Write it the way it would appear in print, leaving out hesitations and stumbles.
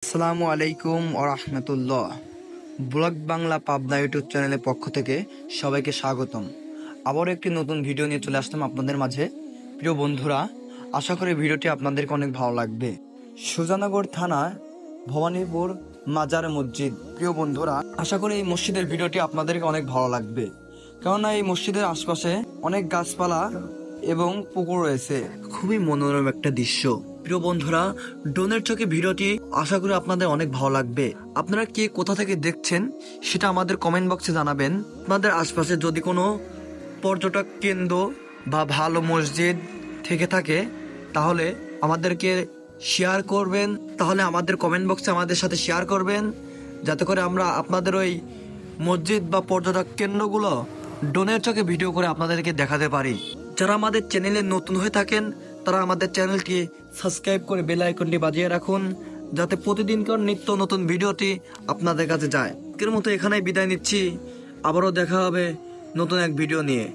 আসসালামু আলাইকুম ও রাহমাতুল্লাহ। ব্লগ বাংলা পাবনা ইউটিউব চ্যানেলের পক্ষ থেকে সবাইকে স্বাগতম। আবার একটি নতুন ভিডিও নিয়ে চলে আসলাম আপনাদের মাঝে। প্রিয় বন্ধুরা, আশা করি ভিডিওটি আপনাদেরকে অনেক ভালো লাগবে। সুজানগর থানা ভবানীপুর মাজার মসজিদ। প্রিয় বন্ধুরা, আশা করি এই মসজিদের ভিডিওটি আপনাদেরকে অনেক ভালো লাগবে, কেননা এই মসজিদের আশপাশে অনেক গাছপালা এবং পুকুর রয়েছে। খুবই মনোরম একটা দৃশ্য। প্রিয় বন্ধুরা, ড্রোনের চোখে ভিডিওটি আশা করি আপনাদের অনেক ভালো লাগবে। আপনারা কে কোথা থেকে দেখছেন সেটা আমাদের কমেন্ট বক্সে জানাবেন। আপনাদের আশপাশে যদি কোনো পর্যটক কেন্দ্র বা ভালো মসজিদ থেকে থাকে তাহলে আমাদেরকে শেয়ার করবেন, তাহলে আমাদের কমেন্ট বক্সে আমাদের সাথে শেয়ার করবেন, যাতে করে আমরা আপনাদের ওই মসজিদ বা পর্যটক কেন্দ্রগুলো ড্রোনের চোখে ভিডিও করে আপনাদেরকে দেখাতে পারি। যারা আমাদের চ্যানেলে নতুন হয়ে থাকেন তারা আমাদের চ্যানেলটি সাবস্ক্রাইব করে বেল আইকনটি বাজিয়ে রাখুন, যাতে প্রতিদিনকার নিত্য নতুন ভিডিওটি আপনাদের কাছে যায়। এর মতো এখানেই বিদায় নিচ্ছি, আবারও দেখা হবে নতুন এক ভিডিও নিয়ে।